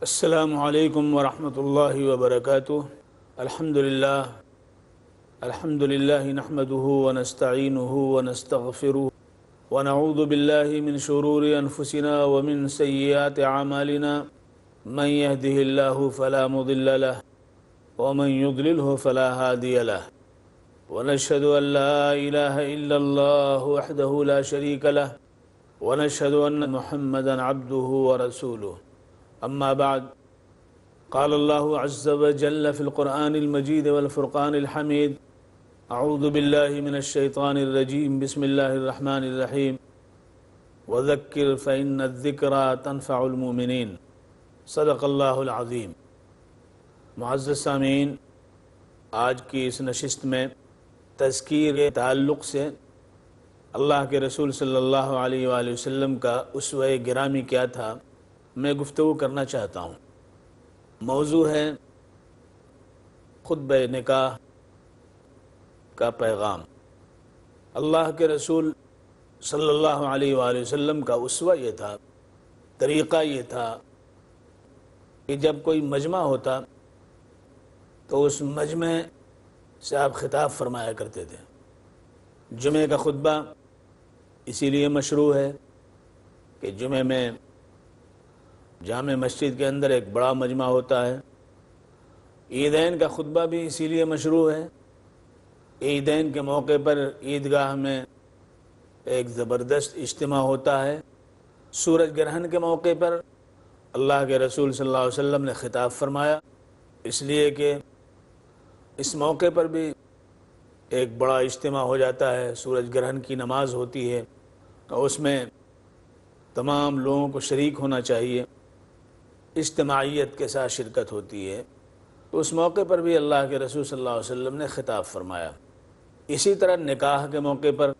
السلام علیکم ورحمۃ اللہ وبرکاتہ۔ الحمد للہ نحمده ونستعینه ونستغفره ونعوذ باللہ من شرور انفسنا ومن سیئات اعمالنا من يهده اللہ فلا مضل له ومن يضلله فلا هادی له ونشهد ان لا الہ الا اللہ وحده لا شریک له ونشهد ان محمدا عبده ورسوله اما بعد قال اللہ عز وجل فی القرآن المجید والفرقان الحمید اعوذ باللہ من الشیطان الرجیم بسم اللہ الرحمن الرحیم وذکر فإن الذکرى تنفع المؤمنین صدق اللہ العظیم۔ معزز سامعین، آج کی اس نشست میں تذکیر کے تعلق سے اللہ کے رسول صلی اللہ علیہ وآلہ وسلم کا اسوہ گرامی کیا تھا، میں گفتگو کرنا چاہتا ہوں۔ موضوع ہے خطبہ نکاح کا پیغام۔ اللہ کے رسول صلی اللہ علیہ وآلہ وسلم کا اسوہ یہ تھا، طریقہ یہ تھا کہ جب کوئی مجمع ہوتا تو اس مجمع سے آپ خطاب فرمایا کرتے تھے۔ جمعہ کا خطبہ اسی لیے مشروع ہے کہ جمعہ میں جامع مسجد کے اندر ایک بڑا مجمع ہوتا ہے۔ عیدین کا خطبہ بھی اسی لیے مشروع ہے۔ عیدین کے موقع پر عیدگاہ میں ایک زبردست اجتماع ہوتا ہے۔ سورج گرہن کے موقع پر اللہ کے رسول صلی اللہ علیہ وسلم نے خطاب فرمایا، اس لیے کہ اس موقع پر بھی ایک بڑا اجتماع ہو جاتا ہے۔ سورج گرہن کی نماز ہوتی ہے اور اس میں تمام لوگوں کو شریک ہونا چاہیے، اجتماعیت کے ساتھ شرکت ہوتی ہے۔ تو اس موقع پر بھی اللہ کے رسول صلی اللہ علیہ وسلم نے خطاب فرمایا۔ اسی طرح نکاح کے موقع پر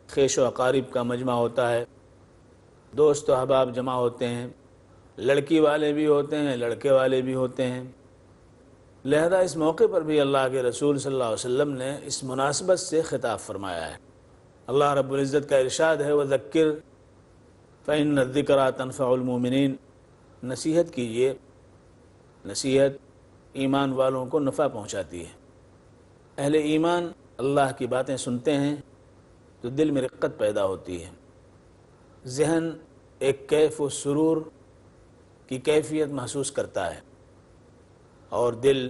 خیش و اقارب کا مجمع ہوتا ہے، دوست و احباب جمع ہوتے ہیں، لڑکی والے بھی ہوتے ہیں، لڑکے والے بھی ہوتے ہیں۔ لہذا اس موقع پر بھی اللہ کے رسول صلی اللہ علیہ وسلم نے اس مناسبت سے خطاب فرمایا ہے۔ اللہ رب العزت کا ارشاد ہے وَذَكِّرْ فَإِنَّ الذِّكْرَى تَنفَعُ الْمُؤْمِنِينَ، نصیحت کیجیے، نصیحت ایمان والوں کو نفع پہنچاتی ہے۔ اہل ایمان اللہ کی باتیں سنتے ہیں تو دل میں رقت پیدا ہوتی ہے، ذہن ایک کیف و سرور کی کیفیت محسوس کرتا ہے اور دل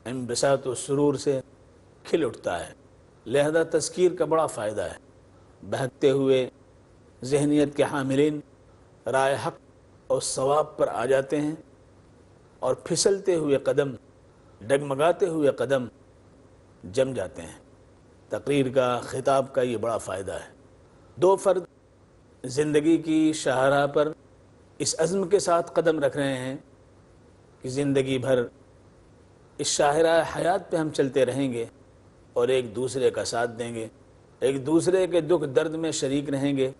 انبساط و سرور سے کھل اٹھتا ہے۔ لہذا تذکیر کا بڑا فائدہ ہے۔ بہکتے ہوئے ذہنیت کے حاملین رائے حق اور ثواب پر آ جاتے ہیں اور پھسلتے ہوئے قدم، ڈگمگاتے ہوئے قدم جم جاتے ہیں۔ تقریر کا، خطاب کا یہ بڑا فائدہ ہے۔ دو فرد زندگی کی شاہراہ پر اس عزم کے ساتھ قدم رکھ رہے ہیں کہ زندگی بھر اس شاہراہ حیات پہ ہم چلتے رہیں گے اور ایک دوسرے کا ساتھ دیں گے، ایک دوسرے کے دکھ درد میں شریک رہیں گے،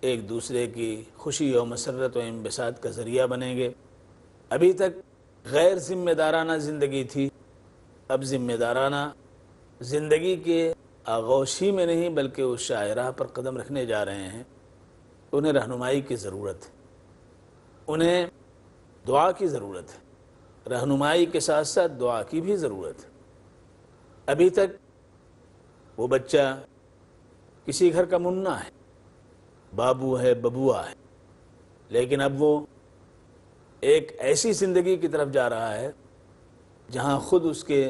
ایک دوسرے کی خوشی و مسرت و انبساط کا ذریعہ بنیں گے۔ ابھی تک غیر ذمہ دارانہ زندگی تھی، اب ذمہ دارانہ زندگی کے آغوشی میں نہیں بلکہ اس شاہراہ پر قدم رکھنے جا رہے ہیں۔ انہیں رہنمائی کی ضرورت ہے، انہیں دعا کی ضرورت ہے، رہنمائی کے ساتھ ساتھ دعا کی بھی ضرورت ہے۔ ابھی تک وہ بچہ کسی گھر کا منا ہے، بابو ہے، ببوا ہے، لیکن اب وہ ایک ایسی زندگی کی طرف جا رہا ہے جہاں خود اس کے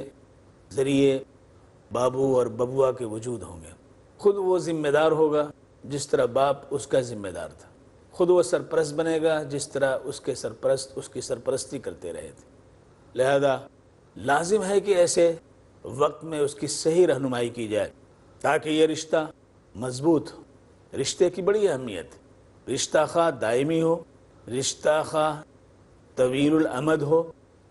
ذریعے بابو اور ببوا کے وجود ہوں گے۔ خود وہ ذمہ دار ہوگا جس طرح باپ اس کا ذمہ دار تھا، خود وہ سرپرست بنے گا جس طرح اس کے سرپرست اس کی سرپرستی کرتے رہے تھے۔ لہذا لازم ہے کہ ایسے وقت میں اس کی صحیح رہنمائی کی جائے تاکہ یہ رشتہ مضبوط ہو۔ رشتے کی بڑی اہمیت ہے، رشتہ خواہ دائمی ہو، رشتہ خواہ طویل الامد ہو،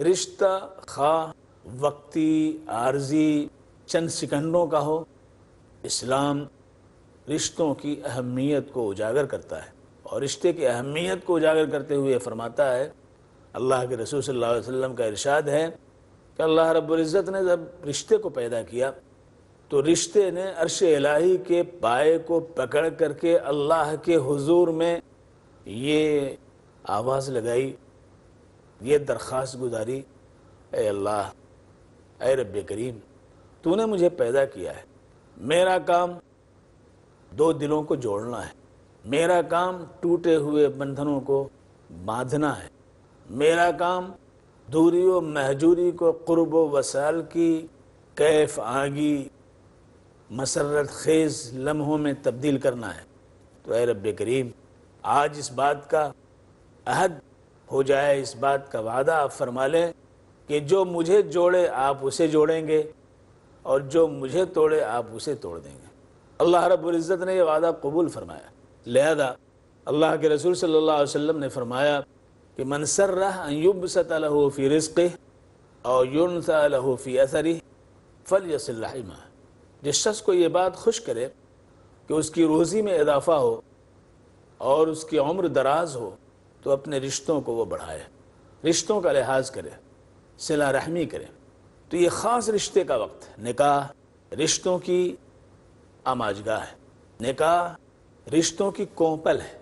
رشتہ خواہ وقتی عارضی چند سیکنڈوں کا ہو۔ اسلام رشتوں کی اہمیت کو اجاگر کرتا ہے اور رشتے کی اہمیت کو اجاگر کرتے ہوئے فرماتا ہے، اللہ کے رسول صلی اللہ علیہ وسلم کا ارشاد ہے کہ اللہ رب العزت نے جب رشتے کو پیدا کیا تو رشتے نے عرش الہی کے پائے کو پکڑ کر کے اللہ کے حضور میں یہ آواز لگائی یہ درخواست گزاری، اے اللہ، اے رب کریم، تو نے مجھے پیدا کیا ہے، میرا کام دو دلوں کو جوڑنا ہے، میرا کام ٹوٹے ہوئے بندھنوں کو باندھنا ہے، میرا کام دوری و مہجوری کو قرب و وصال کی کیف آگی مسرت خیز لمحوں میں تبدیل کرنا ہے۔ تو اے رب کریم، آج اس بات کا عہد ہو جائے، اس بات کا وعدہ آپ فرما لیں کہ جو مجھے جوڑے آپ اسے جوڑیں گے، اور جو مجھے توڑے آپ اسے توڑ دیں گے۔ اللہ رب العزت نے یہ وعدہ قبول فرمایا، لہذا اللہ کے رسول صلی اللہ علیہ وسلم نے فرمایا کہ من سرہ ان یبسط لہ فی رزقہ او ینسى لہ فی اثرہ فلیصل رحمہ، جس شخص کو یہ بات خوش کرے کہ اس کی روزی میں اضافہ ہو اور اس کی عمر دراز ہو تو اپنے رشتوں کو وہ بڑھائے، رشتوں کا لحاظ کرے، صلہ رحمی کرے۔ تو یہ خاص رشتے کا وقت ہے، نکاح رشتوں کی آماجگاہ ہے، نکاح رشتوں کی کومپل ہے،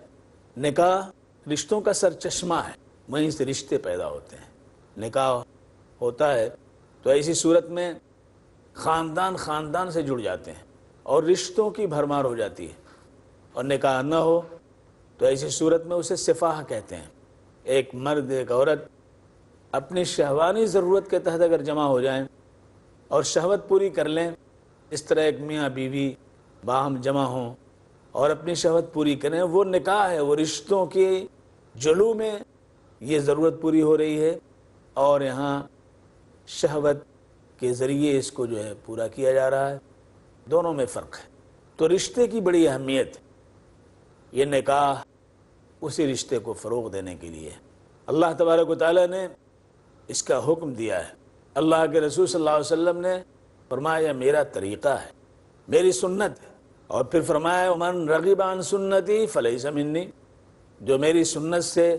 نکاح رشتوں کا سرچشمہ ہے، وہیں سے رشتے پیدا ہوتے ہیں۔ نکاح ہوتا ہے تو ایسی صورت میں خاندان خاندان سے جڑ جاتے ہیں اور رشتوں کی بھرمار ہو جاتی ہے، اور نکاح نہ ہو تو ایسی صورت میں اسے سفاہ کہتے ہیں۔ ایک مرد ایک عورت اپنی شہوانی ضرورت کے تحت اگر جمع ہو جائیں اور شہوت پوری کر لیں، اس طرح ایک میاں بیوی باہم جمع ہوں اور اپنی شہوت پوری کریں، وہ نکاح ہے، وہ رشتوں کے جلو میں یہ ضرورت پوری ہو رہی ہے، اور یہاں شہوت کے ذریعے اس کو جو ہے پورا کیا جا رہا ہے۔ دونوں میں فرق ہے۔ تو رشتے کی بڑی اہمیت، یہ نکاح اسی رشتے کو فروغ دینے کے لیے اللہ تبارک و تعالیٰ نے اس کا حکم دیا ہے۔ اللہ کے رسول صلی اللہ علیہ وسلم نے فرمایا میرا طریقہ ہے، میری سنت ہے، اور پھر فرمایا من رغب عن سنتی فلیس منی، جو میری سنت سے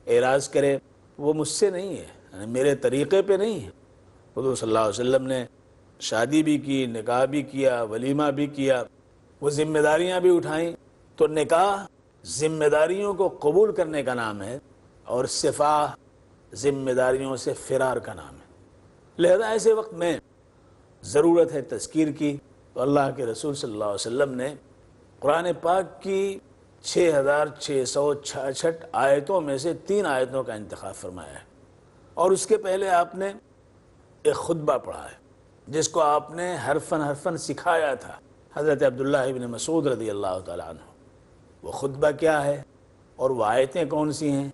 اعراض کرے وہ مجھ سے نہیں ہے، یعنی میرے طریقے پہ نہیں ہے۔ حضور صلی اللہ علیہ وسلم نے شادی بھی کی، نکاح بھی کیا، ولیمہ بھی کیا، وہ ذمہ داریاں بھی اٹھائیں۔ تو نکاح ذمہ داریوں کو قبول کرنے کا نام ہے، اور صفاح ذمہ داریوں سے فرار کا نام ہے۔ لہذا ایسے وقت میں ضرورت ہے تذکیر کی، تو اللہ کے رسول صلی اللہ علیہ وسلم نے قرآن پاک کی 6666 آیتوں میں سے 3 آیتوں کا انتخاب فرمایا ہے، اور اس کے پہلے آپ نے ایک خطبہ پڑھا ہے جس کو آپ نے حرفاً حرفاً سکھایا تھا، حضرت عبداللہ ابن مسعود رضی اللہ تعالیٰ عنہ۔ وہ خطبہ کیا ہے اور وہ آیتیں کون سی ہیں،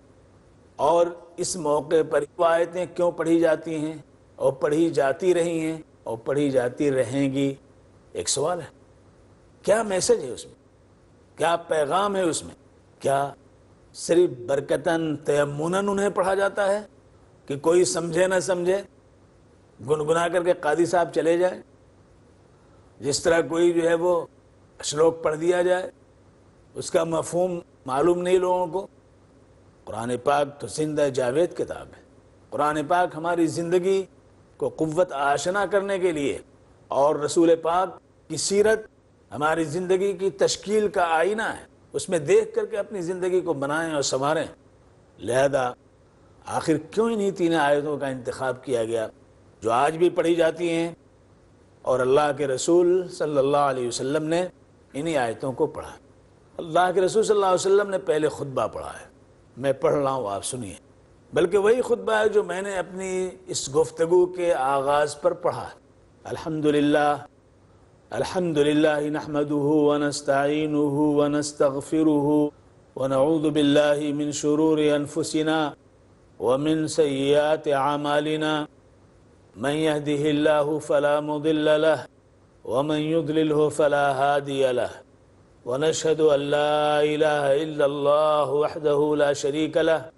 اور اس موقع پر وہ آیتیں کیوں پڑھی جاتی ہیں اور پڑھی جاتی رہی ہیں اور پڑھی جاتی رہیں گی، ایک سوال ہے۔ کیا میسج ہے اس میں، کیا پیغام ہے اس میں؟ کیا صرف برکتاً تیمناً انہیں پڑھا جاتا ہے کہ کوئی سمجھے نہ سمجھے، گنگنا کر کے قاضی صاحب چلے جائیں، جس طرح کوئی جو ہے وہ شلوک پڑھ دیا جائے، اس کا مفہوم معلوم نہیں لوگوں کو؟ قرآن پاک تو زندہ جاوید کتاب ہے۔ قرآن پاک ہماری زندگی کو قوت آشنا کرنے کے لیے، اور رسول پاک کی سیرت ہماری زندگی کی تشکیل کا آئینہ ہے، اس میں دیکھ کر کے اپنی زندگی کو بنائیں اور سنواریں۔ لہذا آخر کیوں انہی 3 آیتوں کا انتخاب کیا گیا جو آج بھی پڑھی جاتی ہیں، اور اللہ کے رسول صلی اللہ علیہ وسلم نے انہی آیتوں کو پڑھا۔ اللہ کے رسول صلی اللہ علیہ وسلم نے پہلے خطبہ پڑھا ہے، میں پڑھ رہا ہوں، آپ سنیے، بلکہ وہی خطبہ ہے جو میں نے اپنی اس گفتگو کے آغاز پر پڑھا۔ الحمدللہ الحمدللہ نحمده ونستعینه ونستغفره ونعوذ باللہ من شرور انفسنا ومن سیئات اعمالنا من يهده الله فلا مضل له ومن يضلله فلا هادي له ونشهد أن لا إله إلا الله وحده لا شريك له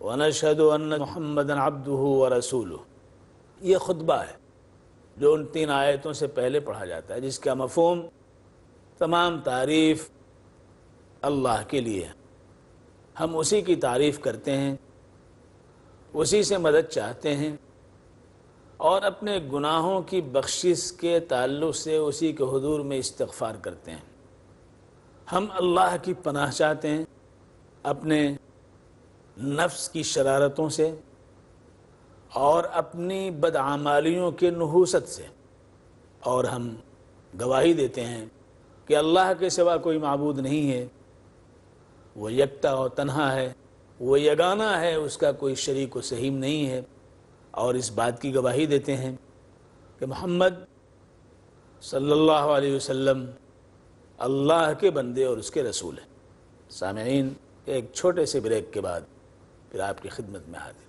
ونشهد أن محمدا عبده ورسوله۔ یہ خطبہ ہے جو ان 3 آیتوں سے پہلے پڑھا جاتا ہے، جس کا مفہوم تمام تعریف اللہ کے لیے، ہم اسی کی تعریف کرتے ہیں، اسی سے مدد چاہتے ہیں، اور اپنے گناہوں کی بخشش کے تعلق سے اسی کے حضور میں استغفار کرتے ہیں۔ ہم اللہ کی پناہ چاہتے ہیں اپنے نفس کی شرارتوں سے، اور اپنی بدعمالیوں کے نحوست سے، اور ہم گواہی دیتے ہیں کہ اللہ کے سوا کوئی معبود نہیں ہے، وہ یکتا اور تنہا ہے، وہ یگانہ ہے، اس کا کوئی شریک و سہیم نہیں ہے، اور اس بات کی گواہی دیتے ہیں کہ محمد صلی اللہ علیہ وسلم اللہ کے بندے اور اس کے رسول ہیں۔ سامعین، ایک چھوٹے سے بریک کے بعد پھر آپ کی خدمت میں حاضر۔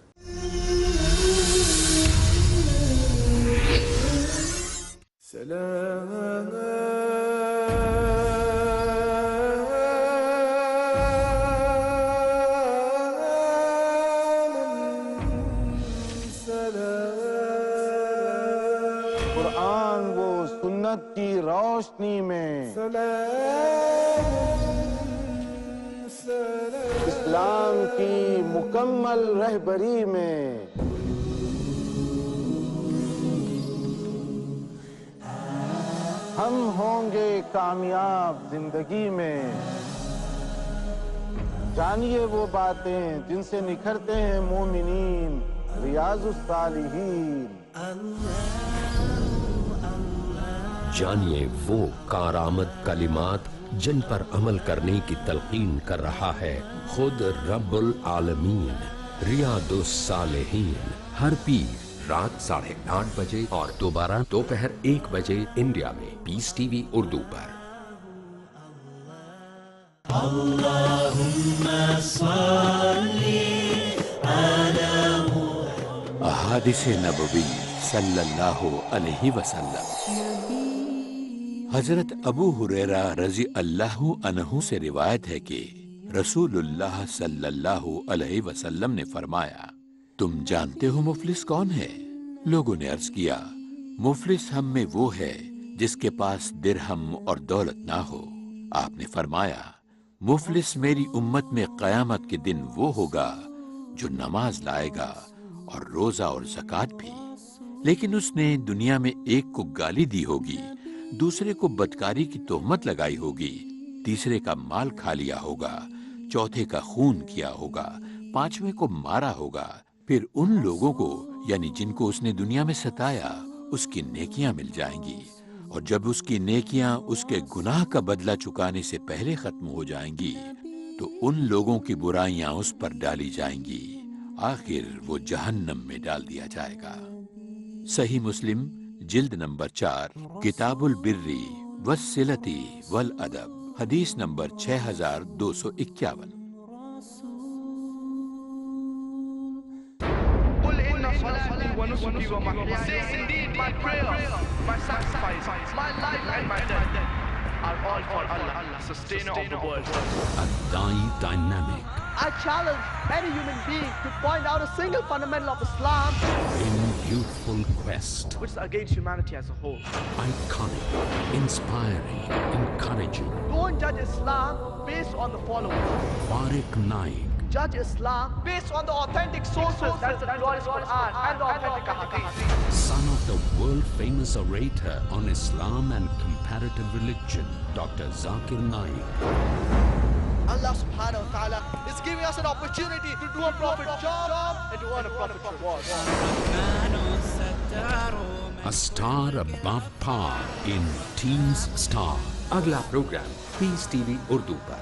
قرآن وہ سنت کی روشنی میں، اسلام کی مکمل رہبری میں، ہم ہوں گے کامیاب زندگی میں۔ جانیے وہ باتیں جن سے نکھرتے ہیں مومنین، ریاض الصالحین۔ جانیے وہ کارآمد کلمات جن پر عمل کرنے کی تلقین کر رہا ہے خود رب العالمین، ریاض الصالحین، ہر پیر رات 8:30 بجے اور دوبارہ دوپہر 1 بجے انڈیا میں پیس ٹی وی اردو پر۔ احادیث نبوی صلی اللہ علیہ وسلم۔ حضرت ابو ہریرہ رضی اللہ عنہ سے روایت ہے کہ رسول اللہ صلی اللہ علیہ وسلم نے فرمایا، تم جانتے ہو مفلس کون ہے؟ لوگوں نے عرض کیا، مفلس ہم میں وہ ہے جس کے پاس درہم اور دولت نہ ہو۔ آپ نے فرمایا، مفلس میری امت میں قیامت کے دن وہ ہوگا جو نماز لائے گا اور روزہ اور زکوٰۃ بھی، لیکن اس نے دنیا میں ایک کو گالی دی ہوگی، دوسرے کو بدکاری کی تہمت لگائی ہوگی، تیسرے کا مال کھا لیا ہوگا، چوتھے کا خون کیا ہوگا، پانچویں کو مارا ہوگا، پھر ان لوگوں کو یعنی جن کو اس نے دنیا میں ستایا اس کی نیکیاں مل جائیں گی، اور جب اس کی نیکیاں اس کے گناہ کا بدلہ چکانے سے پہلے ختم ہو جائیں گی تو ان لوگوں کی برائیاں اس پر ڈالی جائیں گی، آخر وہ جہنم میں ڈال دیا جائے گا۔ صحیح مسلم جلد نمبر 4 کتاب البر والصلۃ والادب، حدیث number 6251۔ Say indeed, my prayer, my sacrifice, my life and my death are all for Allah, sustainer of the world. الداعی dynamic I challenge any human being to point out a single fundamental of Islam in youthful quest. Which is against humanity as a whole. Iconic, inspiring, encouraging. Don't judge Islam based on the following. Farik Naik, Judge Islam based on the authentic sources. That's the glorious Quran and the authentic Hadith. son of the world-famous orator on Islam and comparative religion, Dr. Zakir Naik. Allah subhanahu wa ta'ala is giving us an opportunity to do a prophet job and to earn a prophet reward. A star above par in Teens Star. اگلا programme پیس T V Urdu پر۔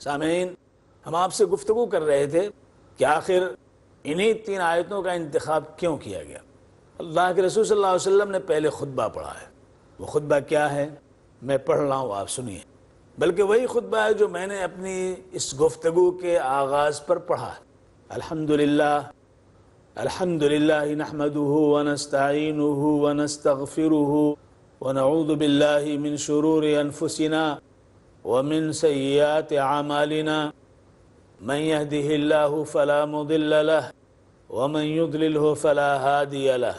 سامعین، ہم آپ سے گفتگو کر رہے تھے کہ آخر انہی 3 آیتوں کا انتخاب کیوں کیا گیا۔ اللہ کے رسول صلی اللہ علیہ وسلم نے پہلے خطبہ پڑھا ہے۔ وہ خطبہ کیا ہے میں پڑھ رہا ہوں، آپ سنیے، بلکہ وہی خطبہ ہے جو میں نے اپنی اس گفتگو کے آغاز پر پڑھا ہے۔ الحمدللہ نحمده ونستعینه ونستغفره ونعوذ باللہ من شرور انفسنا ومن سیئات اعمالنا من يهده الله فلا مضل له ومن يضلله فلا هادي له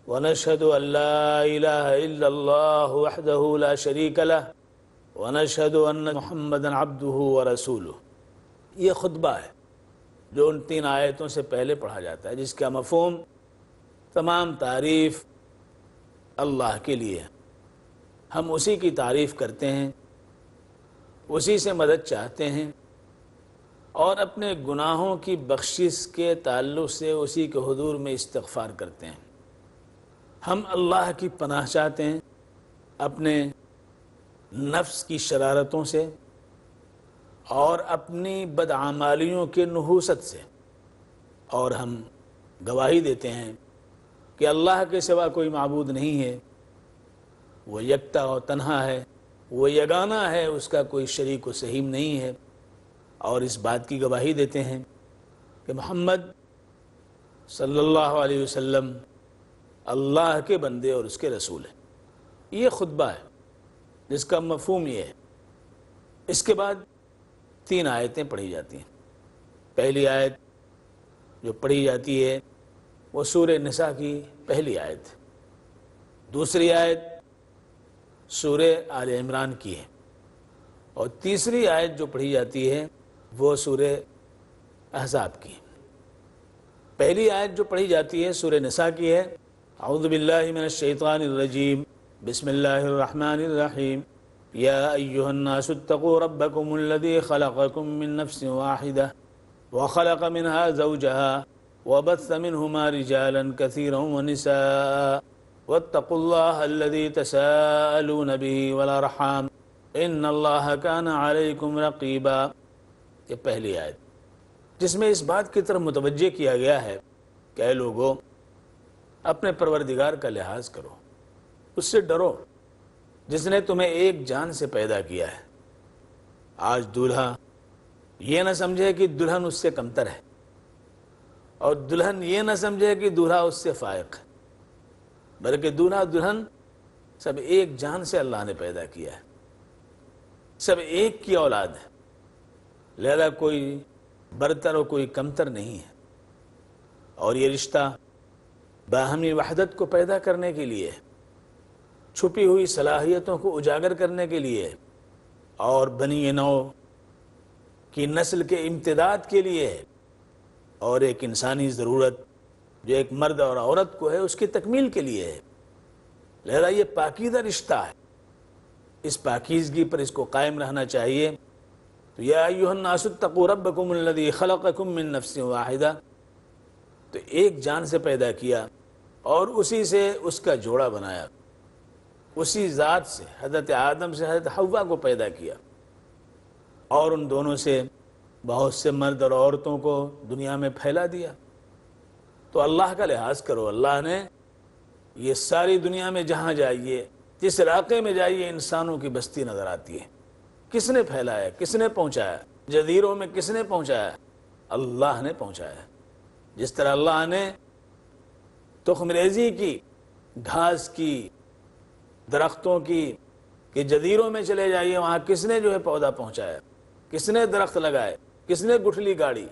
ونشهد أن لا إله إلا الله وحده لا شريك له ونشهد أن محمدا عبده ورسوله۔ یہ خطبہ ہے جو ان 3 آیتوں سے پہلے پڑھا جاتا ہے، جس کا مفہوم تمام تعریف اللہ کے لیے ہے۔ ہم اسی کی تعریف کرتے ہیں، اسی سے مدد چاہتے ہیں، اور اپنے گناہوں کی بخشش کے تعلق سے اسی کے حضور میں استغفار کرتے ہیں۔ ہم اللہ کی پناہ چاہتے ہیں اپنے نفس کی شرارتوں سے اور اپنی بدعمالیوں کے نحوست سے، اور ہم گواہی دیتے ہیں کہ اللہ کے سوا کوئی معبود نہیں ہے، وہ یکتا و تنہا ہے، وہ یگانہ ہے، اس کا کوئی شریک و سہیم نہیں ہے، اور اس بات کی گواہی دیتے ہیں کہ محمد صلی اللہ علیہ وسلم اللہ کے بندے اور اس کے رسول ہیں۔ یہ خطبہ ہے جس کا مفہوم یہ ہے۔ اس کے بعد 3 آیتیں پڑھی جاتی ہیں۔ پہلی آیت جو پڑھی جاتی ہے وہ سورہ نساء کی پہلی آیت، دوسری آیت سورہ آل عمران کی ہے، اور تیسری آیت جو پڑھی جاتی ہے وہ سورہ احزاب کی ہے۔ پہلی آیت جو پڑھی جاتی ہے سورہ نساء کی ہے، اعوذ باللہ من الشیطان الرجیم، بسم اللہ الرحمن الرحیم، یا ایہا الناس اتقوا ربکم الذی خلقکم من نفس واحدہ وخلق منها زوجها وبث منهما رجالا كثيرا ونساء واتقوا الله الذي تساءلون به والارحام ان اللہ كان علیکم رقیبا۔ یہ پہلی آیت جس میں اس بات کی طرف متوجہ کیا گیا ہے کہ اے لوگو، اپنے پروردگار کا لحاظ کرو، اس سے ڈرو جس نے تمہیں ایک جان سے پیدا کیا ہے۔ آج دولہا یہ نہ سمجھے کہ دلہن اس سے کمتر ہے، اور دلہن یہ نہ سمجھے کہ دولہا اس سے فائق ہے، بلکہ دولہا دلہن سب ایک جان سے اللہ نے پیدا کیا ہے، سب ایک کی اولاد ہے، لہذا کوئی برتر اور کوئی کمتر نہیں ہے۔ اور یہ رشتہ باہمی وحدت کو پیدا کرنے کے لیے، چھپی ہوئی صلاحیتوں کو اجاگر کرنے کے لیے، اور بنی نو کی نسل کے امتداد کے لیے، اور ایک انسانی ضرورت جو ایک مرد اور عورت کو ہے اس کی تکمیل کے لیے ہے۔ لہذا یہ پاکیزہ رشتہ ہے، اس پاکیزگی پر اس کو قائم رہنا چاہیے۔ تو یا ایھا الناس اتقوا ربکم الذی خلقکم من نفس واحدہ، تو ایک جان سے پیدا کیا اور اسی سے اس کا جوڑا بنایا، اسی ذات سے حضرت آدم سے حضرت حوا کو پیدا کیا، اور ان دونوں سے بہت سے مرد اور عورتوں کو دنیا میں پھیلا دیا۔ تو اللہ کا لحاظ کرو، اللہ نے یہ ساری دنیا میں جہاں جائیے، جس علاقے میں جائیے، انسانوں کی بستی نظر آتی ہے۔ کس نے پھیلایا، کس نے پہنچایا؟ جزیروں میں کس نے پہنچایا؟ اللہ نے پہنچایا۔ جس طرح اللہ نے تخم ریزی کی، گھاس کی، درختوں کی، کہ جزیروں میں چلے جائیے، وہاں کس نے جو ہے پودا پہنچایا، کس نے درخت لگائے، کس نے گٹھلی گاڑی؟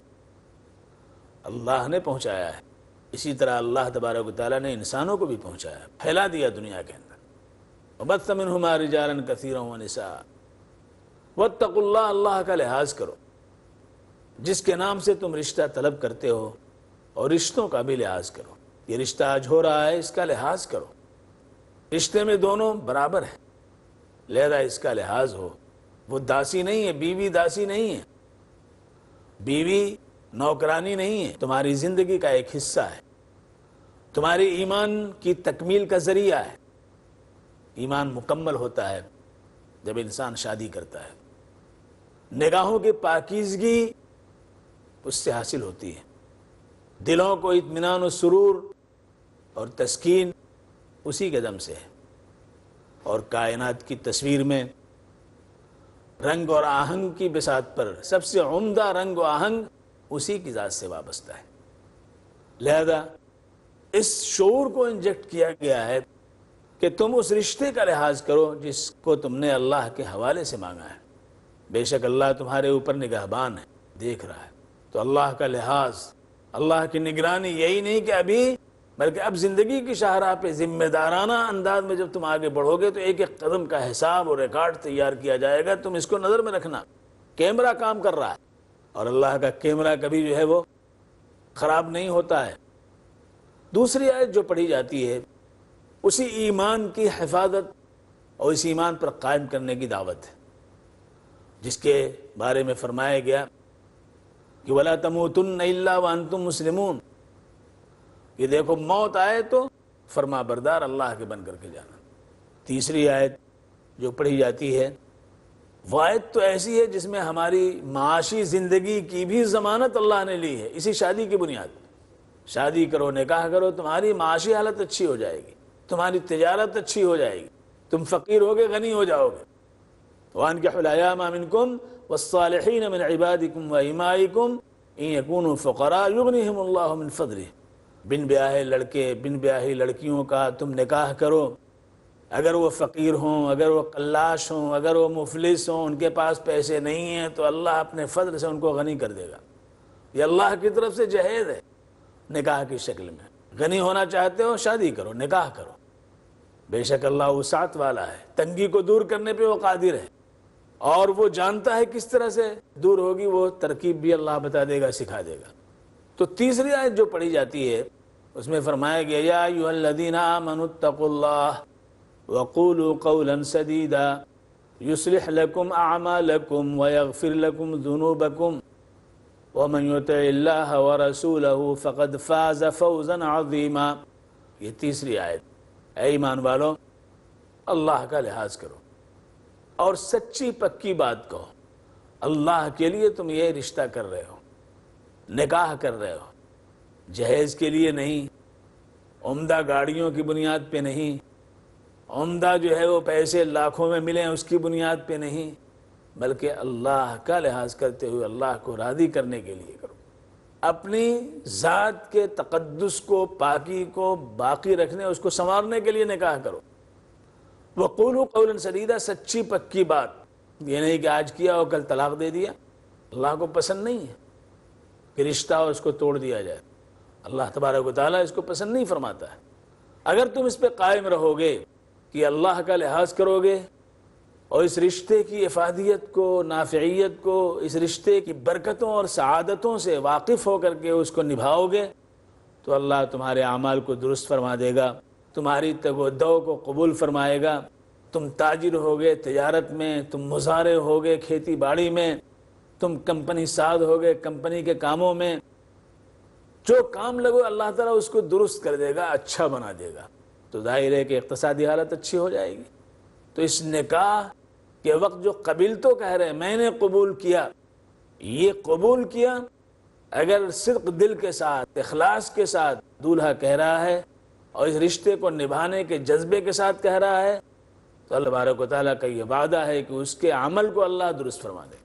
اللہ نے پہنچایا ہے۔ اسی طرح اللہ تبارک و تعالیٰ نے انسانوں کو بھی پہنچایا، پھیلا دیا دنیا کے اندر۔ وَبَثَّ مِنْهُمَا رِجَالًا كَثِيرًا وَنِسَاءً وَاتَّقُوا اللَّهَ، اللہ کا لحاظ کرو، جس کے نام سے تم رشتہ طلب کرتے ہو، اور رشتوں کا بھی لحاظ کرو۔ یہ رشتہ آج ہو رہا ہے، اس کا لحاظ کرو۔ رشتے میں دونوں برابر ہیں، لہذا اس کا لحاظ ہو۔ وہ داسی نہیں ہے، بیوی داسی نہیں ہے، بیوی نوکرانی نہیں ہے، تمہاری زندگی کا ایک حصہ ہے، تمہاری ایمان کی تکمیل کا ذریعہ ہے۔ ایمان مکمل ہوتا ہے جب انسان شادی کرتا ہے، نگاہوں کی پاکیزگی اس سے حاصل ہوتی ہے، دلوں کو اطمینان و سرور اور تسکین اسی کے دم سے ہے، اور کائنات کی تصویر میں رنگ اور آہنگ کی بساط پر سب سے عمدہ رنگ و آہنگ اسی کی ذات سے وابستہ ہے۔ لہذا اس شعور کو انجیکٹ کیا گیا ہے کہ تم اس رشتے کا لحاظ کرو جس کو تم نے اللہ کے حوالے سے مانگا ہے۔ بے شک اللہ تمہارے اوپر نگہبان ہے، دیکھ رہا ہے۔ تو اللہ کا لحاظ، اللہ کی نگرانی یہی نہیں کہ ابھی، بلکہ اب زندگی کی شاہراہ پہ ذمہ دارانہ انداز میں جب تم آگے بڑھو گے تو ایک ایک قدم کا حساب اور ریکارڈ تیار کیا جائے گا۔ تم اس کو نظر میں رکھنا، کیمرہ کام کر رہا ہے، اور اللہ کا کیمرہ کبھی جو ہے وہ خراب نہیں ہوتا ہے۔ دوسری آیت جو پڑھی جاتی ہے اسی ایمان کی حفاظت اور اس ایمان پر قائم کرنے کی دعوت ہے، جس کے بارے میں فرمایا گیا کہ وَلَا تَمُوتُنَّ إِلَّا وَأَنْتُمْ مُسْلِمُونَ، کہ دیکھو موت آئے تو فرما بردار اللہ کے بن کر کے جانا۔ تیسری آیت جو پڑھی جاتی ہے وہ آیت تو ایسی ہے جس میں ہماری معاشی زندگی کی بھی ضمانت اللہ نے لی ہے، اسی شادی کی بنیاد پر۔ شادی کرو، نکاح کرو، تمہاری معاشی حالت اچھی ہو جائے گی، تمہاری تجارت اچھی ہو جائے گی، تم فقیر ہوگے غنی ہو جاؤ گے۔ وَأَنكِحُوا الْأَيَامَ مِنكُمْ وَالصَّالِحِينَ مِنْ عِبَادِكُمْ وَإِمَائِكُمْ إِنْ يَكُونُوا فُقَرَاءَ يُغْنِهِمُ اللَّهُ مِنْ فَضْلِهِ، بن بیاہے لڑکے، بن بیاہی لڑکیوں کا تم نکاح کرو، اگر وہ فقیر ہوں، اگر وہ قلاش ہوں، اگر وہ مفلس ہوں، ان کے پاس پیسے نہیں ہیں، تو اللہ اپنے فضل سے ان کو غنی کر دے گا۔ یہ اللہ کی طرف سے جہیز ہے نکاح کی شکل میں۔ غنی ہونا چاہتے ہو شادی کرو، نکاح کرو، بے شک اللہ وسعت والا ہے، تنگی کو دور کرنے پہ وہ قادر ہے، اور وہ جانتا ہے کس طرح سے دور ہوگی، وہ ترکیب بھی اللہ بتا دے گا، سکھا دے گا۔ تو تیسری آیت جو پڑھی جاتی ہے اس میں فرمایا گیا یا ایھا الذین آمنوا اتقوا اللہ وقولوا قولا سدیدا یصلح لکم اعمالکم ویغفر لکم ذنوبکم ومن یطع اللہ ورسولہ فقد فاز فوزا عظیما۔ یہ تیسری آیت۔ اے ایمان والو، اللہ کا لحاظ کرو اور سچی پکی بات کہو۔ اللہ کے لیے تم یہ رشتہ کر رہے ہو، نکاح کر رہے ہو، جہیز کے لیے نہیں، عمدہ گاڑیوں کی بنیاد پہ نہیں، عمدہ جو ہے وہ پیسے لاکھوں میں ملیں اس کی بنیاد پہ نہیں، بلکہ اللہ کا لحاظ کرتے ہوئے اللہ کو راضی کرنے کے لیے کرو۔ اپنی ذات کے تقدس کو، پاکی کو باقی رکھنے، اس کو سنوارنے کے لیے نکاح کرو۔ وقولوا قولا سدیدا، سچی پکی بات، یہ نہیں کہ آج کیا اور کل طلاق دے دیا۔ اللہ کو پسند نہیں ہے کہ رشتہ ہو اس کو توڑ دیا جائے، اللہ تبارک و تعالیٰ اس کو پسند نہیں فرماتا ہے۔ اگر تم اس پہ قائم رہو گے کہ اللہ کا لحاظ کرو گے اور اس رشتے کی افادیت کو، نافعیت کو، اس رشتے کی برکتوں اور سعادتوں سے واقف ہو کر کے اس کو نبھاؤ گے، تو اللہ تمہارے اعمال کو درست فرما دے گا، تمہاری تگ و دو کو قبول فرمائے گا۔ تم تاجر ہوگے تجارت میں، تم مزارع ہوگے کھیتی باڑی میں، تم کمپنی ساز ہوگے کمپنی کے کاموں میں، جو کام لگو اللہ تعالیٰ اس کو درست کر دے گا، اچھا بنا دے گا، تو ظاہر ہے کہ اقتصادی حالت اچھی ہو جائے گی۔ تو اس نکاح کے وقت جو قبیل تو کہہ رہے ہیں میں نے قبول کیا، یہ قبول کیا اگر صدق دل کے ساتھ، اخلاص کے ساتھ دولہا کہہ رہا ہے اور اس رشتے کو نبھانے کے جذبے کے ساتھ کہہ رہا ہے، تو اللہ تبارک و تعالیٰ کا یہ وعدہ ہے کہ اس کے عمل کو اللہ درست فرما دے۔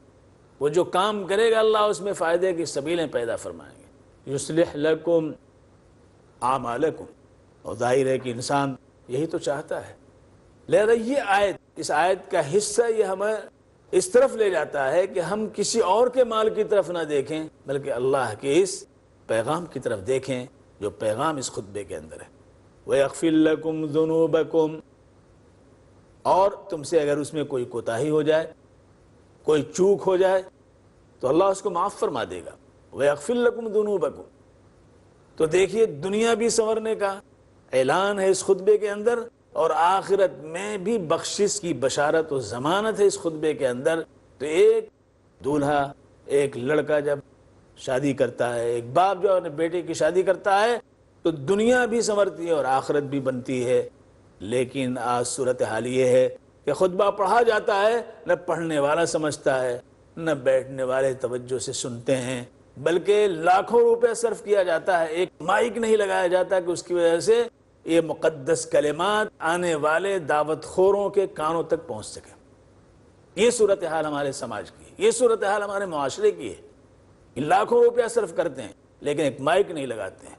وہ جو کام کرے گا اللہ اس میں فائدے کی سبیلیں پیدا فرمائیں گے۔ یصلح لکم اعمالکم، اور ظاہر ہے کہ انسان یہی تو چاہتا ہے۔ لہذا یہ آیت، اس آیت کا حصہ یہ ہمیں اس طرف لے جاتا ہے کہ ہم کسی اور کے مال کی طرف نہ دیکھیں، بلکہ اللہ کے اس پیغام کی طرف دیکھیں جو پیغام اس خطبے کے اندر ہے۔ وَيَغْفِرْ لَكُمْ ذُنُوبَكُمْ، اور تم سے اگر اس میں کوئی کوتاہی ہو جائے، کوئی چوک ہو جائے، تو اللہ اس کو معاف فرما دے گا۔ وَيَغْفِرْ لَكُمْ ذُنُوبَكُمْ، تو دیکھیے دنیا بھی سنورنے کا اعلان ہے اس خطبے کے اندر، اور آخرت میں بھی بخشش کی بشارت و ضمانت ہے اس خطبے کے اندر۔ تو ایک دولہا، ایک لڑکا جب شادی کرتا ہے، ایک باپ جو اپنے بیٹے کی شادی کرتا ہے، تو دنیا بھی سنورتی ہے اور آخرت بھی بنتی ہے۔ لیکن آج صورتحال یہ ہے کہ خطبہ پڑھا جاتا ہے، نہ پڑھنے والا سمجھتا ہے، نہ بیٹھنے والے توجہ سے سنتے ہیں، بلکہ لاکھوں روپے صرف کیا جاتا ہے، ایک مائک نہیں لگایا جاتا کہ اس کی وجہ سے یہ مقدس کلمات آنے والے دعوت خوروں کے کانوں تک پہنچ سکے۔ یہ صورتحال ہمارے سماج کی ہے، یہ صورتحال ہمارے معاشرے کی ہے۔ لاکھوں روپیہ صرف کرتے ہیں لیکن ایک مائک نہیں لگاتے ہیں،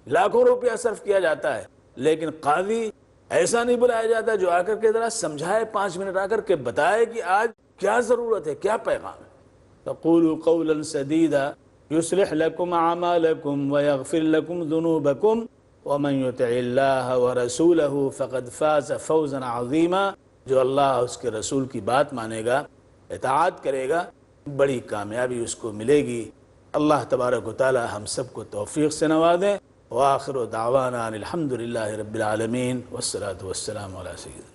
لاکھوں روپیہ صرف کیا جاتا ہے لیکن قاضی ایسا نہیں بلایا جاتا جو آ کر کے ذرا سمجھائے، 5 منٹ آ کر کے بتائے کہ آج کیا ضرورت ہے، کیا پیغام ہے۔ فَقُولُوا قَوْلًا سَدِيدًا يُصْلِحْ لَكُمْ أَعْمَالَكُمْ وَيَغْفِرْ لَكُمْ ذُنُوبَكُمْ وَمَنْ يُطِعِ اللَّهَ وَرَسُولَهُ فَقَدْ فَازَ فَوْزًا عَظِيمًا، جو اللہ اس کے رسول کی بات مانے گا، اطاعت کرے گا، بڑی کامیابی اس کو ملے گی۔ اللہ تبارک و تعالی ہم سب کو توفیق سے نوازے۔ وآخر دعوانا الحمد للہ رب العالمین والصلاة والسلام علی سیدنا